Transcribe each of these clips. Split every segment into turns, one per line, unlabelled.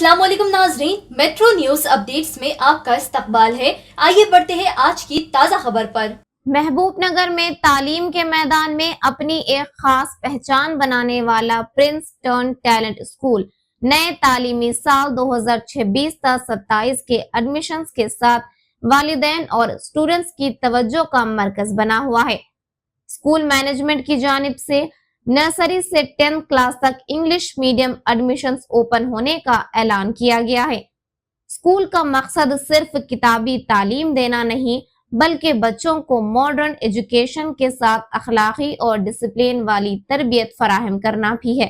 अस्सलाम वालेकुम नाजरीन, मेट्रो न्यूज अपडेट्स में आपका इस्तकबाल है। आइए बढ़ते हैं आज की ताजा खबर पर।
महबूबनगर में तालीम के मैदान में अपनी एक खास पहचान बनाने वाला प्रिंसटन टैलेंट स्कूल नए तालीमी साल 2026-27 के एडमिशन्स के साथ वालिदैन और स्टूडेंट्स की तवज्जो का मरकज बना हुआ है। स्कूल मैनेजमेंट की जानिब से नर्सरी से 10th क्लास तक इंग्लिश मीडियम एडमिशन्स ओपन होने का ऐलान किया गया है। स्कूल का मकसद सिर्फ किताबी तालीम देना नहीं, बल्कि बच्चों को मॉडर्न एजुकेशन के साथ अखलाकी और डिसिप्लिन वाली तरबियत फराहम करना भी है।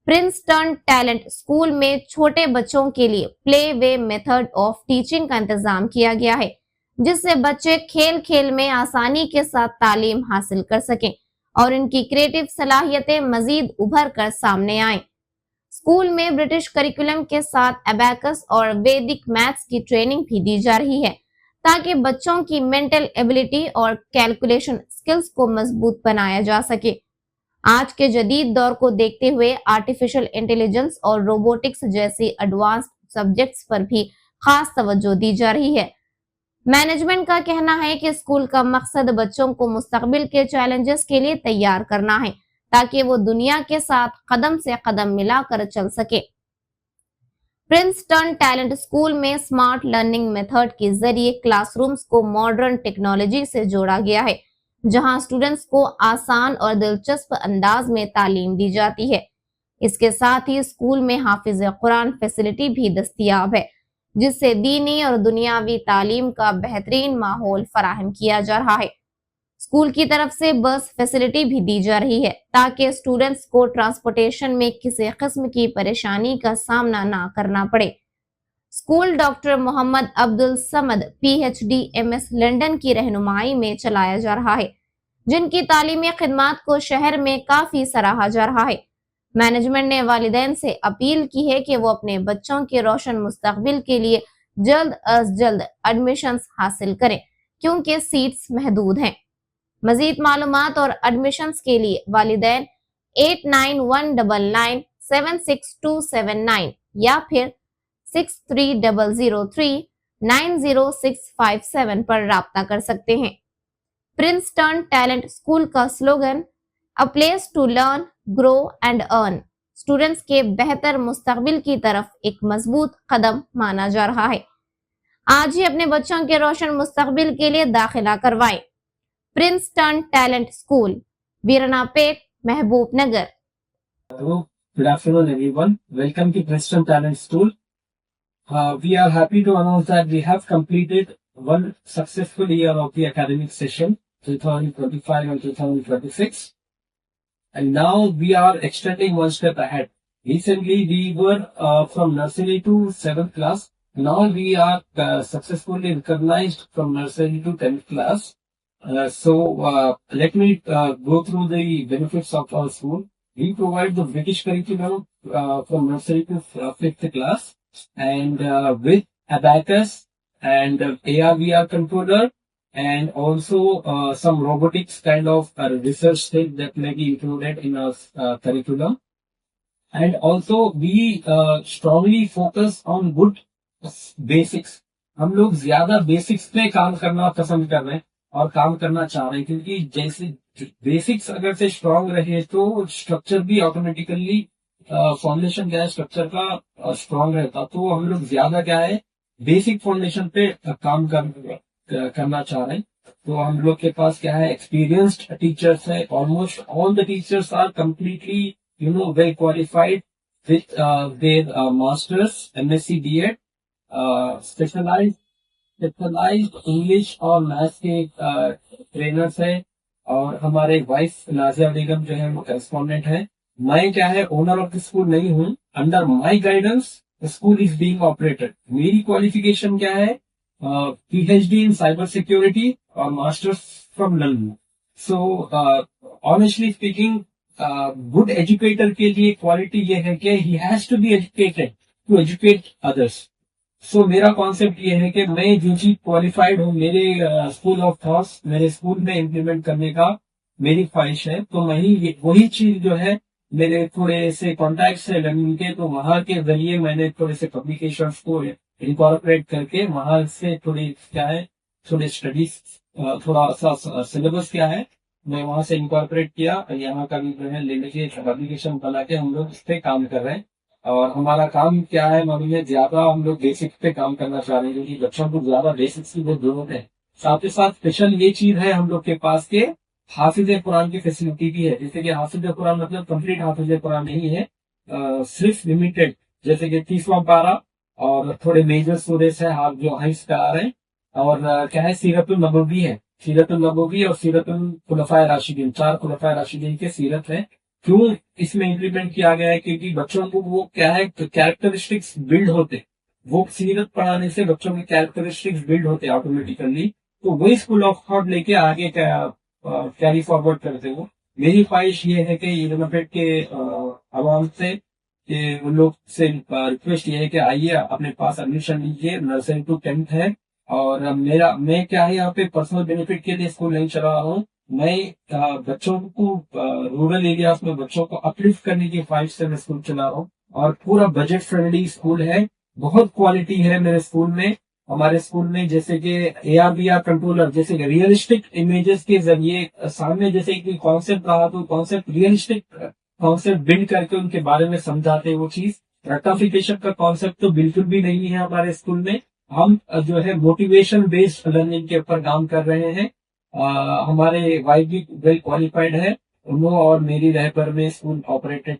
प्रिंसटन टैलेंट स्कूल में छोटे बच्चों के लिए play way method of teaching का इंतजाम किया गया है, जिससे बच्चे खेल खेल में आसानी के साथ तालीम हासिल कर सकें और इनकी क्रिएटिव सलाहियतें मजीद उभर कर सामने आए। स्कूल में ब्रिटिश करिकुलम के साथ अबैकस और वैदिक मैथ्स की ट्रेनिंग भी दी जा रही है, ताकि बच्चों की मेंटल एबिलिटी और कैलकुलेशन स्किल्स को मजबूत बनाया जा सके। आज के जदीद दौर को देखते हुए आर्टिफिशियल इंटेलिजेंस और रोबोटिक्स जैसी एडवांस्ड सब्जेक्ट्स पर भी खास तवज्जो दी जा रही है। मैनेजमेंट का कहना है कि स्कूल का मकसद बच्चों को मुस्तकबिल के चैलेंजेस के लिए तैयार करना है, ताकि वो दुनिया के साथ कदम से कदम मिलाकर चल सके। प्रिंसटन टैलेंट स्कूल में स्मार्ट लर्निंग मेथड के जरिए क्लासरूम्स को मॉडर्न टेक्नोलॉजी से जोड़ा गया है, जहां स्टूडेंट्स को आसान और दिलचस्प अंदाज में तालीम दी जाती है। इसके साथ ही स्कूल में हाफिज कुरान फैसिलिटी भी दस्तयाब है, जिससे दीनी और दुनियावी तालीम का बेहतरीन माहौल फराहम किया जा रहा है। स्कूल की तरफ से बस फैसिलिटी भी दी जा रही है, ताकि स्टूडेंट्स को ट्रांसपोर्टेशन में किसी किस्म की परेशानी का सामना ना करना पड़े। School doctor Mohammad Abdul Samad PhD MS London की रहनुमाई में चलाया जा रहा है, जिनकी तालीमी खिदमात को शहर में काफी सराहा जा रहा है। मैनेजमेंट ने वालिदैन से अपील की है कि वो अपने बच्चों के रोशन मुस्तकबिल के लिए जल्द अज जल्द एडमिशन्स हासिल करें, क्योंकि सीट्स महदूद हैं। मजीद मालूमात और एडमिशन्स के लिए वालिदैन 8919976279 या फिर 6300390657 पर राब्ता कर सकते हैं। प्रिंसटन टैलेंट स्कूल का slogan a place to learn, grow and earn students के बेहतर मुस्तकबिल की तरफ एक मजबूत कदम माना जा रहा है। आज ही अपने बच्चों के रोशन मुस्तकबिल के लिए दाखिला करवाएं। Princeton talent school, Veerannapet, Mahabubnagar.
Good afternoon, everyone. Welcome to Princeton Talent School. We are happy to announce that we have completed one successful year of the academic session, 2025 and 2026. And now we are extending one step ahead. Recently, we were from nursery to 7th class. Now we are successfully recognized from nursery to 10th class. Let me go through the benefits of our school. We provide the British curriculum from nursery to 5th class, and with abacus and AR/VR controller, and also some robotics kind of research thing that may be included in our curriculum. And also we strongly focus on good basics. हम लोग ज्यादा basics पे काम करना पसंद कर रहे हैं और काम करना चाह रहे हैं, क्योंकि जैसे बेसिक्स अगर से स्ट्रांग रहे तो स्ट्रक्चर भी ऑटोमेटिकली फाउंडेशन क्या है स्ट्रक्चर का स्ट्रांग रहता। तो हम लोग ज्यादा क्या है बेसिक फाउंडेशन पे काम करना चाह रहे हैं। तो हम लोग के पास क्या है एक्सपीरियंस्ड टीचर्स है। Almost all the teachers are completely well qualified with their masters, MSc BEd, specialised English और मैथ्स के ट्रेनर्स है। और हमारे वाइफ नाजिया बेगम जो है वो करेस्पॉन्डेंट है। मैं क्या है ओनर ऑफ द स्कूल नहीं हूँ। Under my guidance the school is being operated. मेरी क्वालिफिकेशन क्या है PhD इन साइबर सिक्योरिटी और masters from London. So honestly speaking good educator के लिए क्वालिटी ये है कि he has to be educated to educate others. So मेरा कॉन्सेप्ट ये है कि मैं जो चीज क्वालिफाइड हूँ मेरे स्कूल ऑफ थॉट्स मेरे स्कूल में इम्प्लीमेंट करने का मेरी ख्वाहिश है, तो वही चीज जो है मेरे थोड़े से कॉन्टैक्ट्स है लर्निंग के, तो वहां के जरिए मैंने थोड़े से पब्लिकेशंस को इनकॉर्पोरेट करके वहां से थोड़ी क्या है, थोड़े स्टडीज, थोड़ा सा सिलेबस क्या है, मैं वहां से इनकॉर्पोरेट किया और यहाँ का भी जो है ले लीजिए पब्लिकेशन बना के हम लोग इस पे काम कर रहे हैं। और हमारा काम क्या है मालूम है, ज्यादा हम लोग बेसिक पे काम करना चाह रहे हैं क्योंकि बच्चों को ज्यादा बेसिक्स की बहुत जरूरत है। साथ ही साथ स्पेशल ये चीज है हम लोग के पास के हाफिज कुरान की फैसिलिटी भी है। जैसे कि हाफिज कुरान मतलब कंप्लीट हाफिज कुरान नहीं है, सिर्फ लिमिटेड, जैसे कि 30वां पारा और थोड़े मेजर सूरज है आप जो हाइस पे आ रहे हैं। और क्या है, सीरतुल नबवी है, सीरतुल नबवी और सीरतुल खुलफाए राशिदीन, 4 खुलफाए राशिदीन के सीरत है। क्यों इसमें इम्प्लीमेंट किया गया है, क्योंकि बच्चों को वो क्या है कैरेक्टरिस्टिक्स बिल्ड होते, वो सीरत पढ़ाने से बच्चों के कैरेक्टरिस्टिक्स बिल्ड होते ऑटोमेटिकली। तो वही स्कूल ऑफ थॉट लेके आगे कैरी फॉरवर्ड करते हो। मेरी ख्वाहिश ये है कि यूनिवर्सिटी के आवाम से कि उन लोग से रिक्वेस्ट ये है कि आइए अपने पास एडमिशन लीजिए, नर्सरी टू 10th है। और मैं क्या है यहाँ पे पर्सनल बेनिफिट के लिए स्कूल नहीं चला रहा हूँ, मैं बच्चों को रूरल एरियाज में बच्चों को अपलिफ्ट करने की ख्वाहिश से मैं स्कूल चला रहा हूँ। और पूरा बजट फ्रेंडली स्कूल है, बहुत क्वालिटी है मेरे स्कूल में। हमारे स्कूल में जैसे कि AR/VR कंट्रोलर, जैसे कि रियलिस्टिक इमेजेस के जरिए सामने जैसे कि कॉन्सेप्ट रहा तो कॉन्सेप्ट रियलिस्टिक कॉन्सेप्ट बिल्ड करके उनके बारे में समझाते हैं वो चीज। रटाफिकेशन का कॉन्सेप्ट तो बिल्कुल भी नहीं है हमारे स्कूल में। हम जो है मोटिवेशन बेस्ड लर्निंग के ऊपर काम कर रहे हैं। हमारे वाइफ भी वेल क्वालिफाइड है, उन्होंने और मेरी रहबर में स्कूल ऑपरेटेड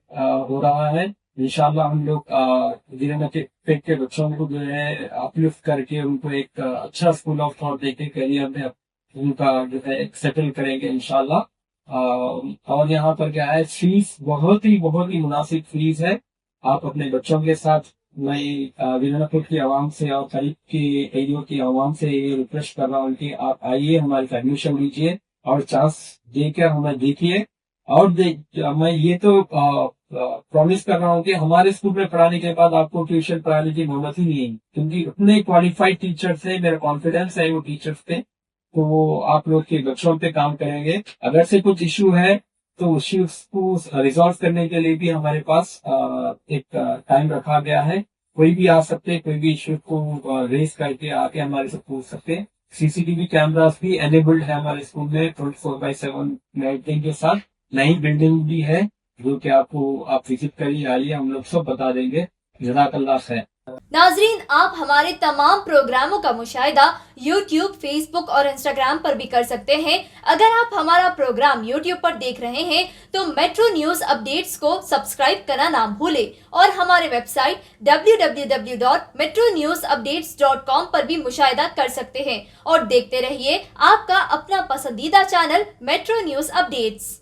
हो रहा है। इंशाल्लाह हम लोग पेट के बच्चों को जो है अपलिफ्ट करके उनको एक अच्छा स्कूल ऑफ थॉट देके करियर में उनका जो है सेटल करेंगे इंशाल्लाह। और यहाँ पर क्या है, फीस बहुत ही मुनासिब फीस है। आप अपने बच्चों के साथ, मैं विजयनपुर की आवाम से और करीब के एरियो की आवाम से ये रिक्वेस्ट कर रहा हूँ कि आप आइए हमारे एडमिशन लीजिए और चांस देकर हमें देखिए। और मैं ये तो प्रॉमिस कर रहा हूँ कि हमारे स्कूल में पढ़ाने के बाद आपको ट्यूशन पढ़ाने की नौबत ही नहीं है, क्योंकि उतने क्वालिफाइड टीचर्स है, मेरा कॉन्फिडेंस है वो टीचर्स पे। तो वो आप लोग के बच्चों पे काम करेंगे। अगर से कुछ इशू है तो उस इश्यूज को रिजॉल्व करने के लिए भी हमारे पास एक टाइम रखा गया है। कोई भी आ सकते, कोई भी इश्यू को रेस करके आके हमारे से पूछ सकते। CCTV कैमरास भी एनेबल्ड है हमारे स्कूल में 24/7 लाइटिंग के साथ। नई बिल्डिंग भी है जो कि आप विजिट करिए, आइए, हम लोग सब बता देंगे। जज़ाकल्लाह खैर।
नाजरीन, आप हमारे तमाम प्रोग्रामों का मुशाहिदा YouTube, Facebook और Instagram पर भी कर सकते हैं। अगर आप हमारा प्रोग्राम YouTube पर देख रहे हैं तो मेट्रो न्यूज अपडेट्स को सब्सक्राइब करना ना भूलें और हमारे वेबसाइट www.metronewsupdates.com पर भी मुशाहिदा कर सकते हैं। और देखते रहिए आपका अपना पसंदीदा चैनल मेट्रो न्यूज अपडेट्स।